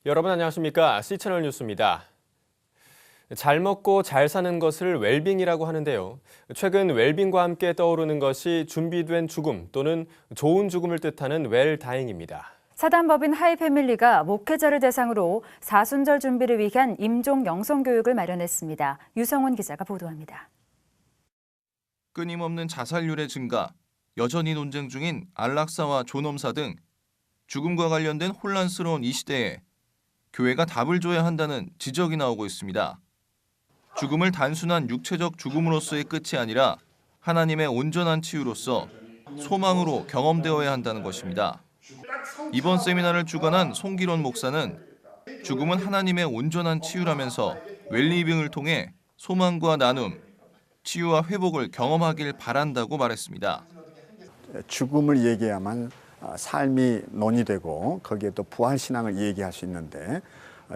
여러분 안녕하십니까? C채널 뉴스입니다. 잘 먹고 잘 사는 것을 웰빙이라고 하는데요. 최근 웰빙과 함께 떠오르는 것이 준비된 죽음 또는 좋은 죽음을 뜻하는 웰다잉입니다. 사단법인 하이패밀리가 목회자를 대상으로 사순절 준비를 위한 임종 영성 교육을 마련했습니다. 유성훈 기자가 보도합니다. 끊임없는 자살률의 증가, 여전히 논쟁 중인 안락사와 존엄사 등 죽음과 관련된 혼란스러운 이 시대에 교회가 답을 줘야 한다는 지적이 나오고 있습니다. 죽음을 단순한 육체적 죽음으로서의 끝이 아니라 하나님의 온전한 치유로서 소망으로 경험되어야 한다는 것입니다. 이번 세미나를 주관한 송기론 목사는 죽음은 하나님의 온전한 치유라면서 웰리빙을 통해 소망과 나눔, 치유와 회복을 경험하길 바란다고 말했습니다. 죽음을 얘기해야만 삶이 논의되고 거기에 또 부활신앙을 얘기할 수 있는데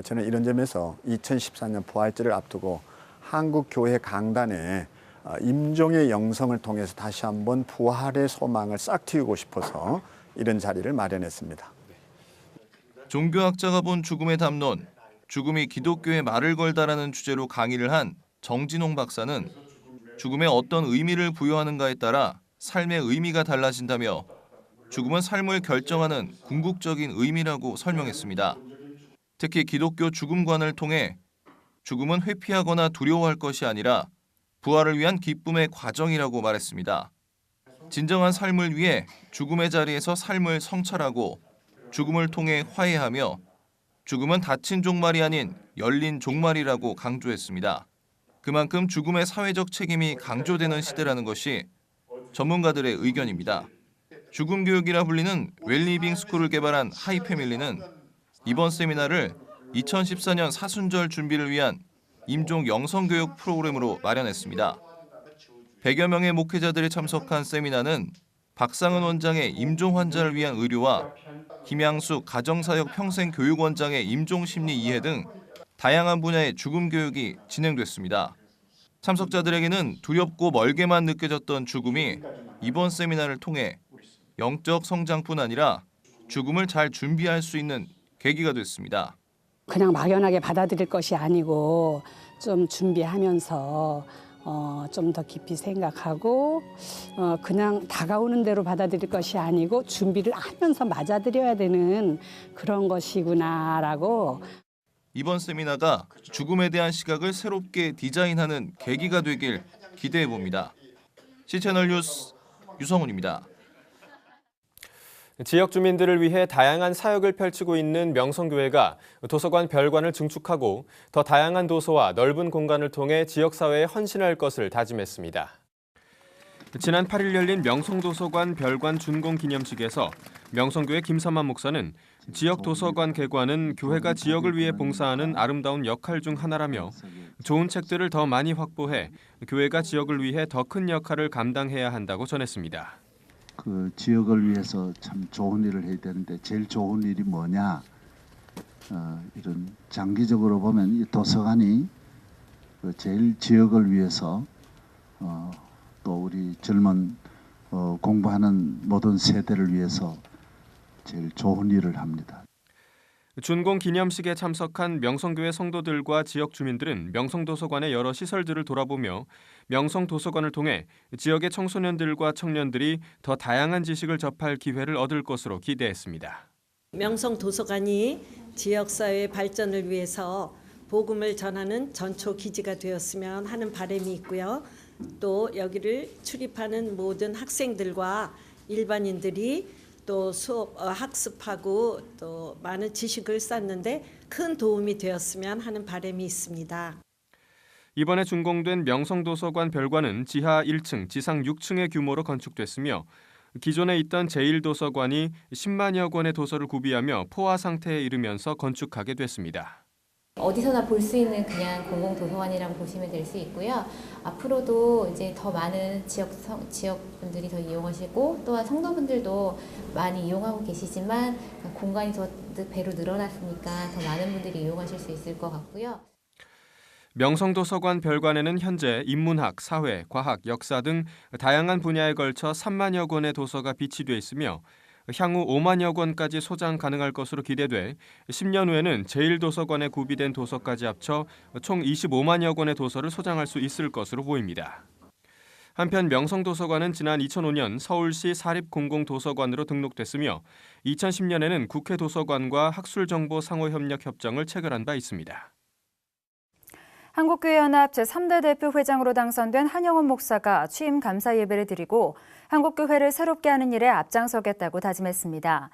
저는 이런 점에서 2014년 부활절을 앞두고 한국교회 강단에 임종의 영성을 통해서 다시 한번 부활의 소망을 싹 틔우고 싶어서 이런 자리를 마련했습니다. 종교학자가 본 죽음의 담론, 죽음이 기독교에 말을 걸다라는 주제로 강의를 한 정진홍 박사는 죽음에 어떤 의미를 부여하는가에 따라 삶의 의미가 달라진다며 죽음은 삶을 결정하는 궁극적인 의미라고 설명했습니다. 특히 기독교 죽음관을 통해 죽음은 회피하거나 두려워할 것이 아니라 부활을 위한 기쁨의 과정이라고 말했습니다. 진정한 삶을 위해 죽음의 자리에서 삶을 성찰하고 죽음을 통해 화해하며 죽음은 닫힌 종말이 아닌 열린 종말이라고 강조했습니다. 그만큼 죽음의 사회적 책임이 강조되는 시대라는 것이 전문가들의 의견입니다. 죽음 교육이라 불리는 웰리빙 스쿨을 개발한 하이패밀리는 이번 세미나를 2014년 사순절 준비를 위한 임종 영성 교육 프로그램으로 마련했습니다. 100여 명의 목회자들이 참석한 세미나는 박상은 원장의 임종 환자를 위한 의료와 김양숙 가정사역 평생교육원장의 임종 심리 이해 등 다양한 분야의 죽음 교육이 진행됐습니다. 참석자들에게는 두렵고 멀게만 느껴졌던 죽음이 이번 세미나를 통해 영적 성장뿐 아니라 죽음을 잘 준비할 수 있는 계기가 됐습니다. 그냥 막연하게 받아들일 것이 아니고 좀 준비하면서 좀 더 깊이 생각하고 그냥 다가오는 대로 받아들일 것이 아니고 준비를 하면서 맞아들여야 되는 그런 것이구나라고. 이번 세미나가 죽음에 대한 시각을 새롭게 디자인하는 계기가 되길 기대해 봅니다. C채널 뉴스 유성훈입니다. 지역 주민들을 위해 다양한 사역을 펼치고 있는 명성교회가 도서관 별관을 증축하고 더 다양한 도서와 넓은 공간을 통해 지역사회에 헌신할 것을 다짐했습니다. 지난 8일 열린 명성도서관 별관 준공 기념식에서 명성교회 김삼만 목사는 지역 도서관 개관은 교회가 지역을 위해 봉사하는 아름다운 역할 중 하나라며 좋은 책들을 더 많이 확보해 교회가 지역을 위해 더 큰 역할을 감당해야 한다고 전했습니다. 그 지역을 위해서 참 좋은 일을 해야 되는데 제일 좋은 일이 뭐냐? 이런 장기적으로 보면 이 도서관이 제일 지역을 위해서 또 우리 젊은 공부하는 모든 세대를 위해서 제일 좋은 일을 합니다. 준공 기념식에 참석한 명성교회 성도들과 지역 주민들은 명성도서관의 여러 시설들을 돌아보며 명성도서관을 통해 지역의 청소년들과 청년들이 더 다양한 지식을 접할 기회를 얻을 것으로 기대했습니다. 명성도서관이 지역사회 발전을 위해서 복음을 전하는 전초 기지가 되었으면 하는 바람이 있고요. 또 여기를 출입하는 모든 학생들과 일반인들이 또 수업 학습하고 또 많은 지식을 쌓는데 큰 도움이 되었으면 하는 바람이 있습니다. 이번에 준공된 명성도서관 별관은 지하 1층, 지상 6층의 규모로 건축됐으며 기존에 있던 제1도서관이 10만여 권의 도서를 구비하며 포화 상태에 이르면서 건축하게 됐습니다. 어디서나 볼 수 있는 그냥 공공도서관이라고 보시면 될 수 있고요. 앞으로도 이제 더 많은 지역 분들이 더 이용하시고 또한 성도분들도 많이 이용하고 계시지만 공간이 더 배로 늘어났으니까 더 많은 분들이 이용하실 수 있을 것 같고요. 명성도서관 별관에는 현재 인문학, 사회, 과학, 역사 등 다양한 분야에 걸쳐 3만여 권의 도서가 비치돼 있으며 향후 5만여 권까지 소장 가능할 것으로 기대돼 10년 후에는 제1도서관에 구비된 도서까지 합쳐 총 25만여 권의 도서를 소장할 수 있을 것으로 보입니다. 한편 명성도서관은 지난 2005년 서울시 사립공공도서관으로 등록됐으며 2010년에는 국회 도서관과 학술정보상호협력협정을 체결한 바 있습니다. 한국교회연합 제3대 대표 회장으로 당선된 한영훈 목사가 취임 감사 예배를 드리고 한국교회를 새롭게 하는 일에 앞장서겠다고 다짐했습니다.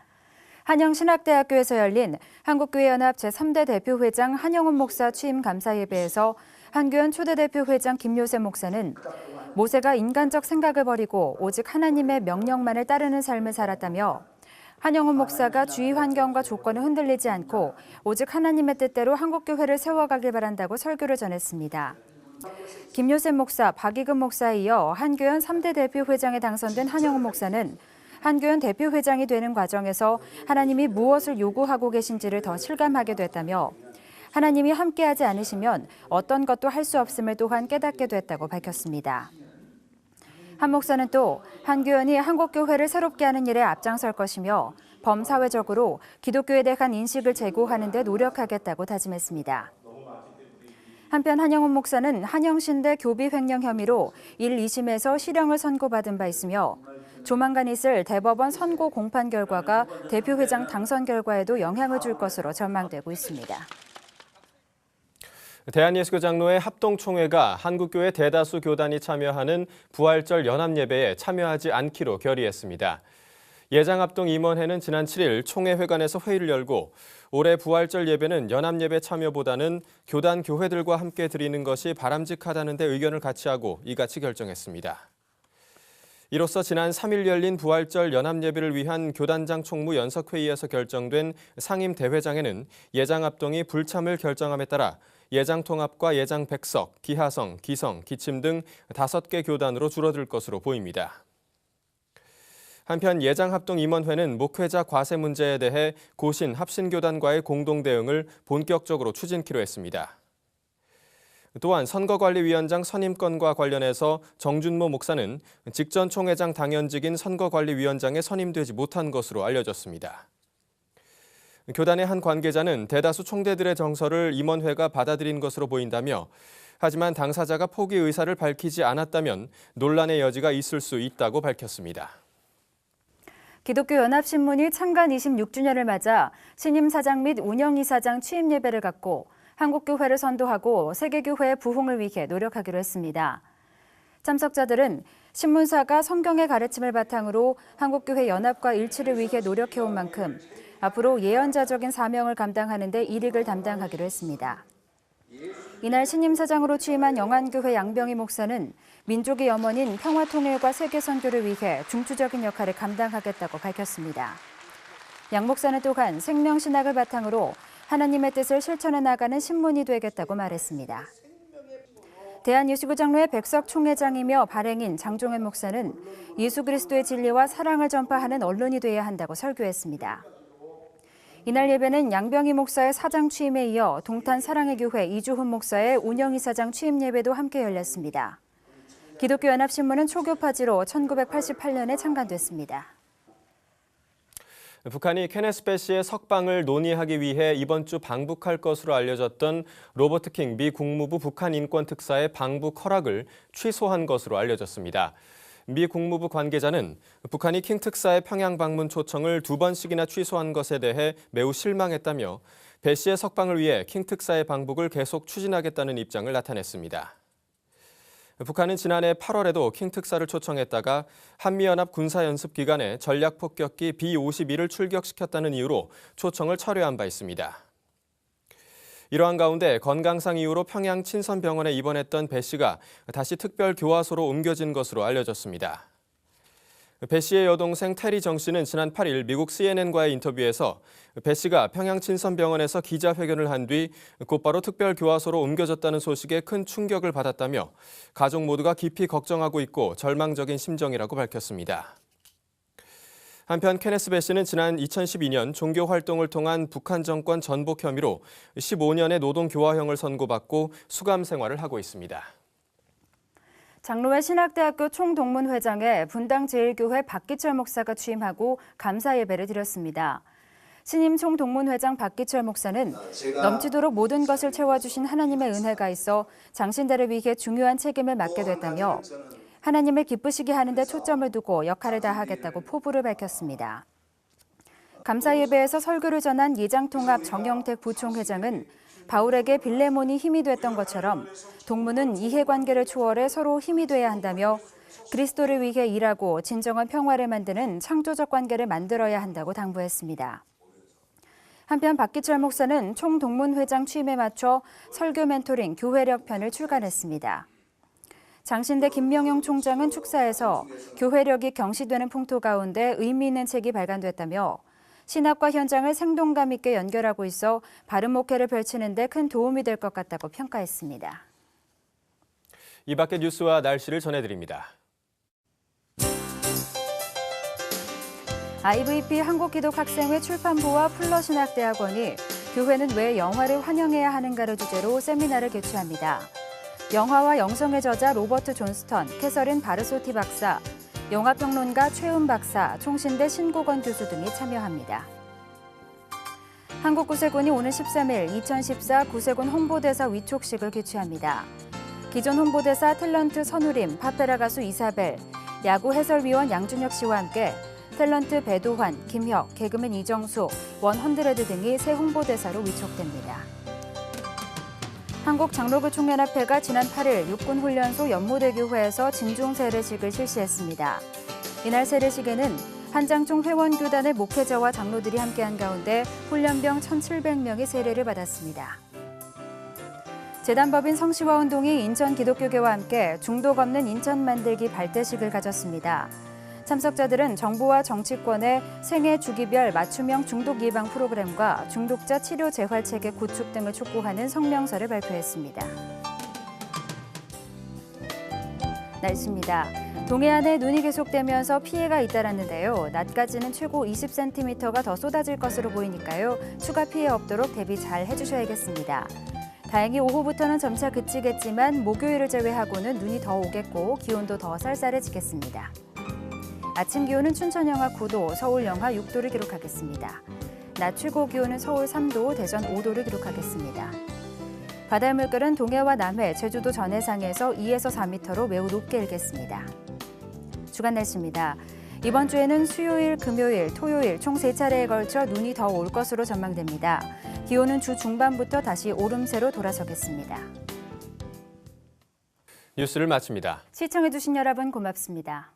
한영신학대학교에서 열린 한국교회연합 제3대 대표 회장 한영훈 목사 취임 감사 예배에서 한교연 초대대표 회장 김요셉 목사는 모세가 인간적 생각을 버리고 오직 하나님의 명령만을 따르는 삶을 살았다며 한영훈 목사가 주위 환경과 조건을 흔들리지 않고 오직 하나님의 뜻대로 한국교회를 세워가길 바란다고 설교를 전했습니다. 김요셉 목사, 박이금 목사에 이어 한교연 3대 대표 회장에 당선된 한영훈 목사는 한교연 대표 회장이 되는 과정에서 하나님이 무엇을 요구하고 계신지를 더 실감하게 됐다며 하나님이 함께하지 않으시면 어떤 것도 할 수 없음을 또한 깨닫게 됐다고 밝혔습니다. 한 목사는 또 한교연이 한국교회를 새롭게 하는 일에 앞장설 것이며 범사회적으로 기독교에 대한 인식을 제고하는 데 노력하겠다고 다짐했습니다. 한편 한영훈 목사는 한영신대 교비 횡령 혐의로 1, 2심에서 실형을 선고받은 바 있으며 조만간 있을 대법원 선고 공판 결과가 대표회장 당선 결과에도 영향을 줄 것으로 전망되고 있습니다. 대한예수교장로회 합동총회가 한국교회 대다수 교단이 참여하는 부활절 연합예배에 참여하지 않기로 결의했습니다. 예장합동임원회는 지난 7일 총회회관에서 회의를 열고 올해 부활절 예배는 연합예배 참여보다는 교단 교회들과 함께 드리는 것이 바람직하다는 데 의견을 같이하고 이같이 결정했습니다. 이로써 지난 3일 열린 부활절 연합예배를 위한 교단장 총무 연석회의에서 결정된 상임대회장에는 예장합동이 불참을 결정함에 따라 예장통합과 예장백석, 기하성, 기성, 기침 등 5개 교단으로 줄어들 것으로 보입니다. 한편 예장합동임원회는 목회자 과세 문제에 대해 고신, 합신교단과의 공동대응을 본격적으로 추진키로 했습니다. 또한 선거관리위원장 선임건과 관련해서 정준모 목사는 직전 총회장 당연직인 선거관리위원장에 선임되지 못한 것으로 알려졌습니다. 교단의 한 관계자는 대다수 총대들의 정서를 임원회가 받아들인 것으로 보인다며 하지만 당사자가 포기 의사를 밝히지 않았다면 논란의 여지가 있을 수 있다고 밝혔습니다. 기독교연합신문이 창간 26주년을 맞아 신임 사장 및 운영이사장 취임 예배를 갖고 한국교회를 선도하고 세계교회의 부흥을 위해 노력하기로 했습니다. 참석자들은 신문사가 성경의 가르침을 바탕으로 한국교회 연합과 일치를 위해 노력해온 만큼 앞으로 예언자적인 사명을 감당하는 데 일익을 담당하기로 했습니다. 이날 신임 사장으로 취임한 영안교회 양병희 목사는 민족의 염원인 평화통일과 세계선교를 위해 중추적인 역할을 감당하겠다고 밝혔습니다. 양 목사는 또한 생명신학을 바탕으로 하나님의 뜻을 실천해 나가는 신문이 되겠다고 말했습니다. 대한예수교장로회 백석 총회장이며 발행인 장종현 목사는 예수 그리스도의 진리와 사랑을 전파하는 언론이 되어야 한다고 설교했습니다. 이날 예배는 양병희 목사의 사장 취임에 이어 동탄 사랑의 교회 이주훈 목사의 운영이사장 취임 예배도 함께 열렸습니다. 기독교연합신문은 초교파지로 1988년에 창간됐습니다. 북한이 케네스 배시의 석방을 논의하기 위해 이번 주 방북할 것으로 알려졌던 로버트 킹 미 국무부 북한 인권 특사의 방북 허락을 취소한 것으로 알려졌습니다. 미 국무부 관계자는 북한이 킹 특사의 평양 방문 초청을 2번씩이나 취소한 것에 대해 매우 실망했다며 배 씨의 석방을 위해 킹 특사의 방북을 계속 추진하겠다는 입장을 나타냈습니다. 북한은 지난해 8월에도 킹 특사를 초청했다가 한미연합 군사연습 기간에 전략폭격기 B-52를 출격시켰다는 이유로 초청을 철회한 바 있습니다. 이러한 가운데 건강상 이유로 평양 친선병원에 입원했던 배 씨가 다시 특별 교화소로 옮겨진 것으로 알려졌습니다. 배 씨의 여동생 테리 정 씨는 지난 8일 미국 CNN과의 인터뷰에서 배 씨가 평양 친선병원에서 기자회견을 한 뒤 곧바로 특별 교화소로 옮겨졌다는 소식에 큰 충격을 받았다며 가족 모두가 깊이 걱정하고 있고 절망적인 심정이라고 밝혔습니다. 한편 케네스 배 씨는 지난 2012년 종교 활동을 통한 북한 정권 전복 혐의로 15년의 노동교화형을 선고받고 수감 생활을 하고 있습니다. 장로회 신학대학교 총동문회장에 분당 제1교회 박기철 목사가 취임하고 감사 예배를 드렸습니다. 신임 총동문회장 박기철 목사는 넘치도록 모든 것을 채워주신 하나님의 은혜가 있어 장신대를 위해 중요한 책임을 맡게 됐다며 하나님을 기쁘시게 하는 데 초점을 두고 역할을 다하겠다고 포부를 밝혔습니다. 감사 예배에서 설교를 전한 예장통합 정영택 부총회장은 바울에게 빌레몬이 힘이 됐던 것처럼 동문은 이해관계를 초월해 서로 힘이 돼야 한다며 그리스도를 위해 일하고 진정한 평화를 만드는 창조적 관계를 만들어야 한다고 당부했습니다. 한편 박기철 목사는 총동문회장 취임에 맞춰 설교 멘토링 교회력 편을 출간했습니다. 장신대 김명영 총장은 축사에서 교회력이 경시되는 풍토 가운데 의미 있는 책이 발간됐다며 신학과 현장을 생동감 있게 연결하고 있어 바른 목회를 펼치는 데 큰 도움이 될 것 같다고 평가했습니다. 이 밖의 뉴스와 날씨를 전해드립니다. IVP 한국기독학생회 출판부와 풀러신학대학원이 교회는 왜 영화를 환영해야 하는가를 주제로 세미나를 개최합니다. 영화와 영성의 저자 로버트 존스턴, 캐서린 바르소티 박사, 영화평론가 최은 박사, 총신대 신고건 교수 등이 참여합니다. 한국구세군이 오는 13일 2014 구세군 홍보대사 위촉식을 개최합니다. 기존 홍보대사 탤런트 선우림, 파페라 가수 이사벨, 야구 해설위원 양준혁 씨와 함께 탤런트 배도환, 김혁, 개그맨 이정수, 원헌드레드 등이 새 홍보대사로 위촉됩니다. 한국장로교총연합회가 지난 8일 육군훈련소 연무대교회에서 진종 세례식을 실시했습니다. 이날 세례식에는 한장총 회원교단의 목회자와 장로들이 함께한 가운데 훈련병 1,700명이 세례를 받았습니다. 재단법인 성시화운동이 인천기독교계와 함께 중독 없는 인천 만들기 발대식을 가졌습니다. 참석자들은 정부와 정치권의 생애 주기별 맞춤형 중독 예방 프로그램과 중독자 치료 재활 체계 구축 등을 촉구하는 성명서를 발표했습니다. 날씨입니다. 동해안에 눈이 계속되면서 피해가 잇따랐는데요. 낮까지는 최고 20cm가 더 쏟아질 것으로 보이니까요. 추가 피해 없도록 대비 잘 해주셔야겠습니다. 다행히 오후부터는 점차 그치겠지만 목요일을 제외하고는 눈이 더 오겠고 기온도 더 쌀쌀해지겠습니다. 아침 기온은 춘천 영하 9도, 서울 영하 6도를 기록하겠습니다. 낮 최고 기온은 서울 3도, 대전 5도를 기록하겠습니다. 바다의 물결은 동해와 남해, 제주도 전해상에서 2에서 4m로 매우 높게 일겠습니다. 주간 날씨입니다. 이번 주에는 수요일, 금요일, 토요일 총 3차례에 걸쳐 눈이 더 올 것으로 전망됩니다. 기온은 주 중반부터 다시 오름세로 돌아서겠습니다. 뉴스를 마칩니다. 시청해주신 여러분 고맙습니다.